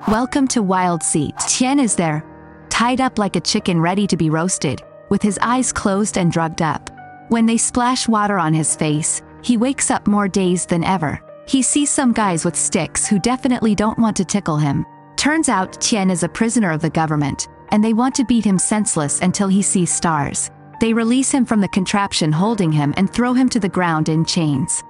Welcome to Wild Seat. Tien is there, tied up like a chicken ready to be roasted, with his eyes closed and drugged up. When they splash water on his face, he wakes up more dazed than ever. He sees some guys with sticks who definitely don't want to tickle him. Turns out Tien is a prisoner of the government, and they want to beat him senseless until he sees stars. They release him from the contraption holding him and throw him to the ground in chains.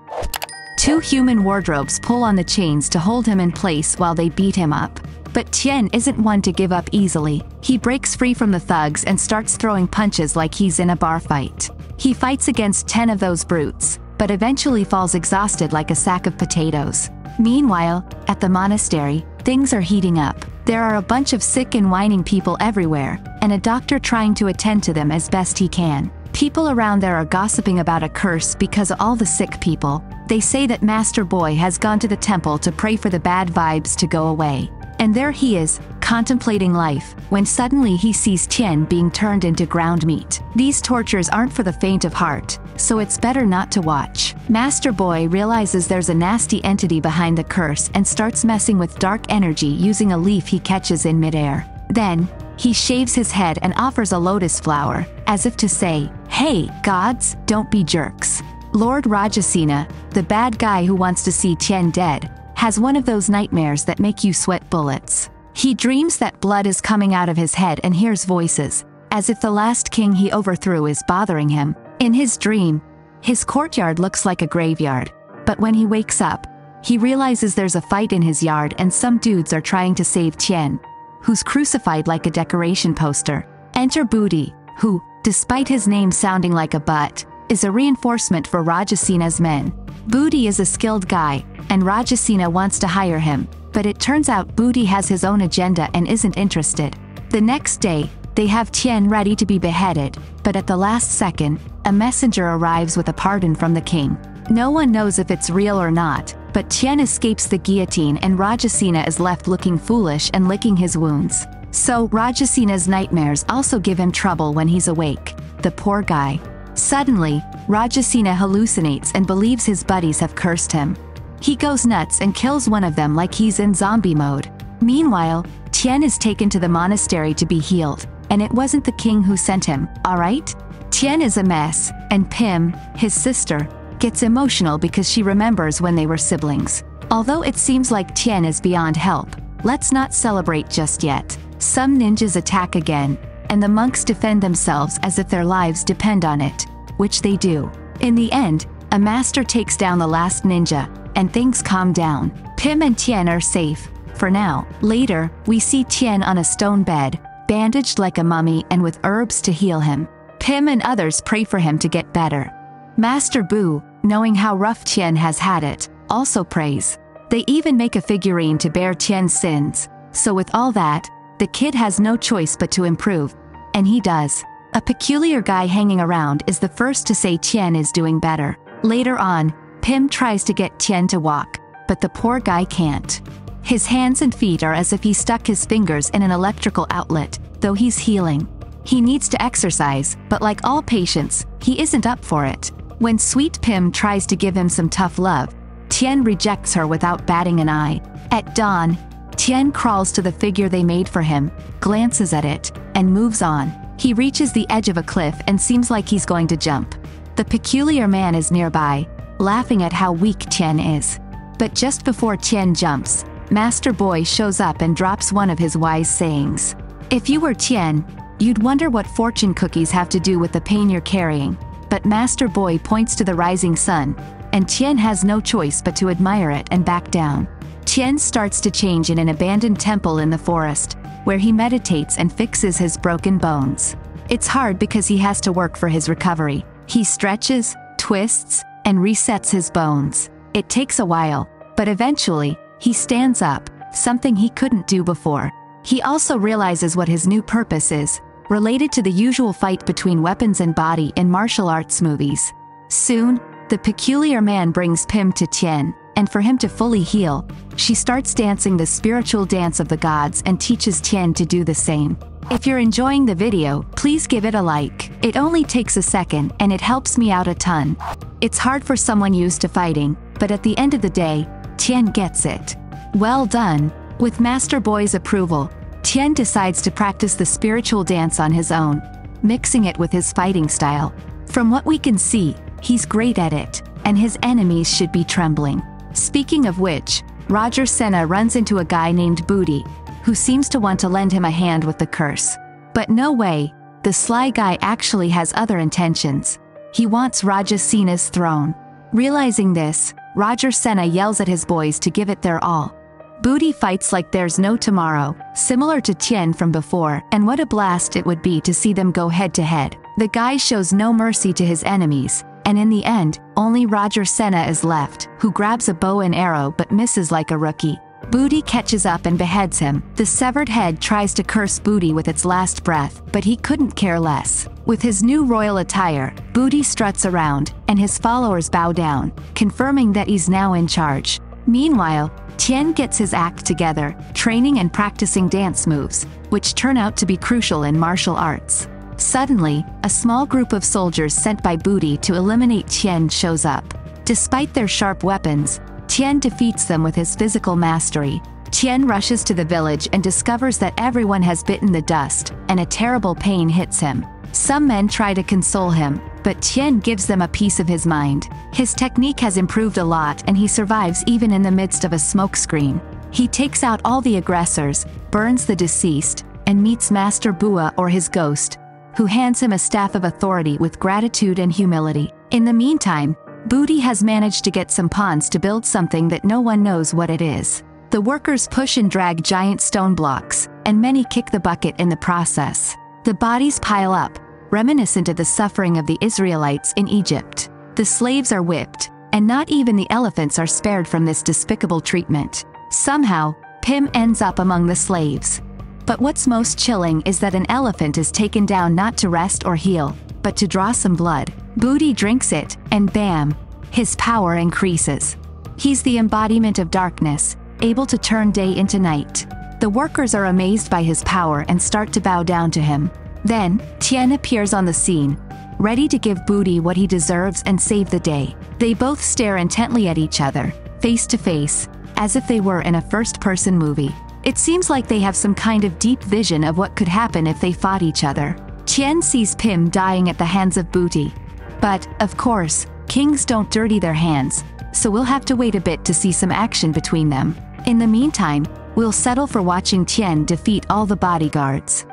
Two human wardrobes pull on the chains to hold him in place while they beat him up. But Tien isn't one to give up easily. He breaks free from the thugs and starts throwing punches like he's in a bar fight. He fights against 10 of those brutes, but eventually falls exhausted like a sack of potatoes. Meanwhile, at the monastery, things are heating up. There are a bunch of sick and whining people everywhere, and a doctor trying to attend to them as best he can. People around there are gossiping about a curse because of all the sick people. They say that Master Boy has gone to the temple to pray for the bad vibes to go away. And there he is, contemplating life, when suddenly he sees Tien being turned into ground meat. These tortures aren't for the faint of heart, so it's better not to watch. Master Boy realizes there's a nasty entity behind the curse and starts messing with dark energy using a leaf he catches in midair. Then, he shaves his head and offers a lotus flower, as if to say, "Hey, gods, don't be jerks." Lord Rajasena, the bad guy who wants to see Tien dead, has one of those nightmares that make you sweat bullets. He dreams that blood is coming out of his head and hears voices, as if the last king he overthrew is bothering him. In his dream, his courtyard looks like a graveyard, but when he wakes up, he realizes there's a fight in his yard and some dudes are trying to save Tien, who's crucified like a decoration poster. Enter Booty, who, despite his name sounding like a butt, is a reinforcement for Rajasena's men. Booty is a skilled guy, and Rajasena wants to hire him, but it turns out Booty has his own agenda and isn't interested. The next day, they have Tien ready to be beheaded, but at the last second, a messenger arrives with a pardon from the king. No one knows if it's real or not, but Tien escapes the guillotine and Rajasena is left looking foolish and licking his wounds. So Rajasena's nightmares also give him trouble when he's awake. The poor guy. Suddenly, Rajasena hallucinates and believes his buddies have cursed him. He goes nuts and kills one of them like he's in zombie mode. Meanwhile, Tien is taken to the monastery to be healed, and it wasn't the king who sent him, alright? Tien is a mess, and Pim, his sister, gets emotional because she remembers when they were siblings. Although it seems like Tien is beyond help, let's not celebrate just yet. Some ninjas attack again, and the monks defend themselves as if their lives depend on it, which they do. In the end, a master takes down the last ninja, and things calm down. Pim and Tien are safe, for now. Later, we see Tien on a stone bed, bandaged like a mummy and with herbs to heal him. Pim and others pray for him to get better. Master Boo, knowing how rough Tien has had it, also prays. They even make a figurine to bear Tien's sins, so with all that, the kid has no choice but to improve, and he does. A peculiar guy hanging around is the first to say Tien is doing better. Later on, Pim tries to get Tien to walk, but the poor guy can't. His hands and feet are as if he stuck his fingers in an electrical outlet, though he's healing. He needs to exercise, but like all patients, he isn't up for it. When Sweet Pim tries to give him some tough love, Tien rejects her without batting an eye. At dawn, Tien crawls to the figure they made for him, glances at it, and moves on. He reaches the edge of a cliff and seems like he's going to jump. The peculiar man is nearby, laughing at how weak Tien is. But just before Tien jumps, Master Boy shows up and drops one of his wise sayings. If you were Tien, you'd wonder what fortune cookies have to do with the pain you're carrying. But Master Boy points to the rising sun, and Tien has no choice but to admire it and back down. Tien starts to change in an abandoned temple in the forest, where he meditates and fixes his broken bones. It's hard because he has to work for his recovery. He stretches, twists, and resets his bones. It takes a while, but eventually, he stands up, something he couldn't do before. He also realizes what his new purpose is, related to the usual fight between weapons and body in martial arts movies. Soon, the peculiar man brings Pim to Tien, and for him to fully heal, she starts dancing the spiritual dance of the gods and teaches Tien to do the same. If you're enjoying the video, please give it a like. It only takes a second and it helps me out a ton. It's hard for someone used to fighting, but at the end of the day, Tien gets it. Well done, With Master Boy's approval, Tien decides to practice the spiritual dance on his own, mixing it with his fighting style. From what we can see, he's great at it, and his enemies should be trembling. Speaking of which, Roger Senna runs into a guy named Booty, who seems to want to lend him a hand with the curse. But no way, the sly guy actually has other intentions. He wants Raja Sena's throne. Realizing this, Roger Senna yells at his boys to give it their all. Booty fights like there's no tomorrow, similar to Tien from before, and what a blast it would be to see them go head to head. The guy shows no mercy to his enemies, and in the end, only Roger Senna is left, who grabs a bow and arrow but misses like a rookie. Booty catches up and beheads him. The severed head tries to curse Booty with its last breath, but he couldn't care less. With his new royal attire, Booty struts around, and his followers bow down, confirming that he's now in charge. Meanwhile, Tien gets his act together, training and practicing dance moves, which turn out to be crucial in martial arts. Suddenly, a small group of soldiers sent by Booty to eliminate Tien shows up. Despite their sharp weapons, Tien defeats them with his physical mastery. Tien rushes to the village and discovers that everyone has bitten the dust, and a terrible pain hits him. Some men try to console him, but Tien gives them a piece of his mind. His technique has improved a lot and he survives even in the midst of a smokescreen. He takes out all the aggressors, burns the deceased, and meets Master Bua or his ghost, who hands him a staff of authority with gratitude and humility. In the meantime, Booty has managed to get some pawns to build something that no one knows what it is. The workers push and drag giant stone blocks, and many kick the bucket in the process. The bodies pile up, reminiscent of the suffering of the Israelites in Egypt. The slaves are whipped, and not even the elephants are spared from this despicable treatment. Somehow, Pim ends up among the slaves. But what's most chilling is that an elephant is taken down not to rest or heal, but to draw some blood. Booty drinks it, and bam! His power increases. He's the embodiment of darkness, able to turn day into night. The workers are amazed by his power and start to bow down to him. Then, Tien appears on the scene, ready to give Booty what he deserves and save the day. They both stare intently at each other, face to face, as if they were in a first-person movie. It seems like they have some kind of deep vision of what could happen if they fought each other. Tien sees Pim dying at the hands of Booty. But, of course, kings don't dirty their hands, so we'll have to wait a bit to see some action between them. In the meantime, we'll settle for watching Tien defeat all the bodyguards.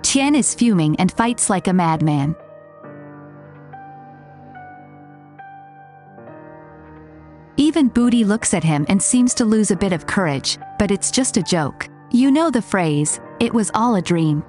Tien is fuming and fights like a madman. Even Booty looks at him and seems to lose a bit of courage, but it's just a joke. You know the phrase, "It was all a dream."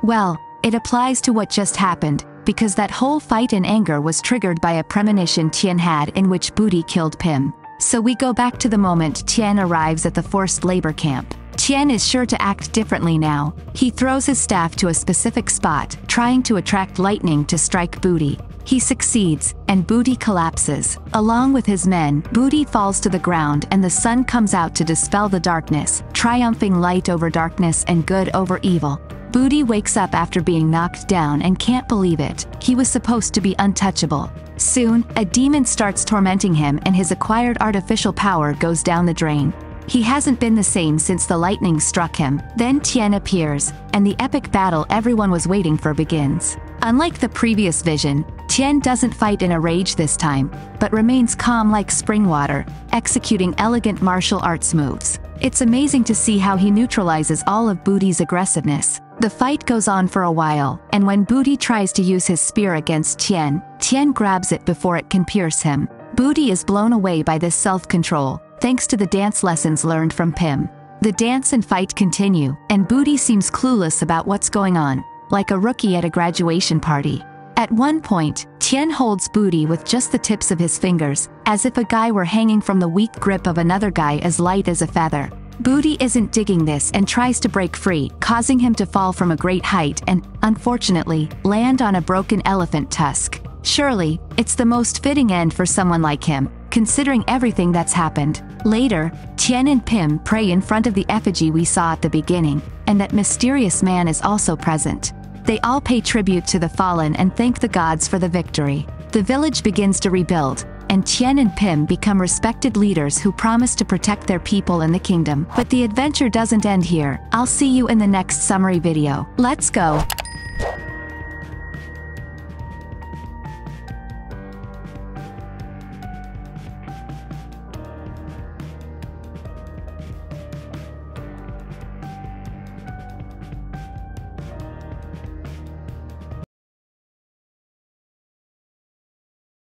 Well, it applies to what just happened, because that whole fight and anger was triggered by a premonition Tien had in which Booty killed Pim. So we go back to the moment Tien arrives at the forced labor camp. Tien is sure to act differently now. He throws his staff to a specific spot, trying to attract lightning to strike Booty. He succeeds, and Booty collapses. Along with his men, Booty falls to the ground and the sun comes out to dispel the darkness, triumphing light over darkness and good over evil. Booty wakes up after being knocked down and can't believe it. He was supposed to be untouchable. Soon, a demon starts tormenting him and his acquired artificial power goes down the drain. He hasn't been the same since the lightning struck him. Then Tien appears, and the epic battle everyone was waiting for begins. Unlike the previous vision, Tien doesn't fight in a rage this time, but remains calm like spring water, executing elegant martial arts moves. It's amazing to see how he neutralizes all of Booty's aggressiveness. The fight goes on for a while, and when Booty tries to use his spear against Tien, Tien grabs it before it can pierce him. Booty is blown away by this self-control, thanks to the dance lessons learned from Pim. The dance and fight continue, and Booty seems clueless about what's going on, like a rookie at a graduation party. At one point, Tien holds Booty with just the tips of his fingers, as if a guy were hanging from the weak grip of another guy as light as a feather. Booty isn't digging this and tries to break free, causing him to fall from a great height and, unfortunately, land on a broken elephant tusk. Surely, it's the most fitting end for someone like him, considering everything that's happened. Later, Tien and Pim pray in front of the effigy we saw at the beginning, and that mysterious man is also present. They all pay tribute to the fallen and thank the gods for the victory. The village begins to rebuild, and Tien and Pim become respected leaders who promise to protect their people and the kingdom. But the adventure doesn't end here. I'll see you in the next summary video. Let's go!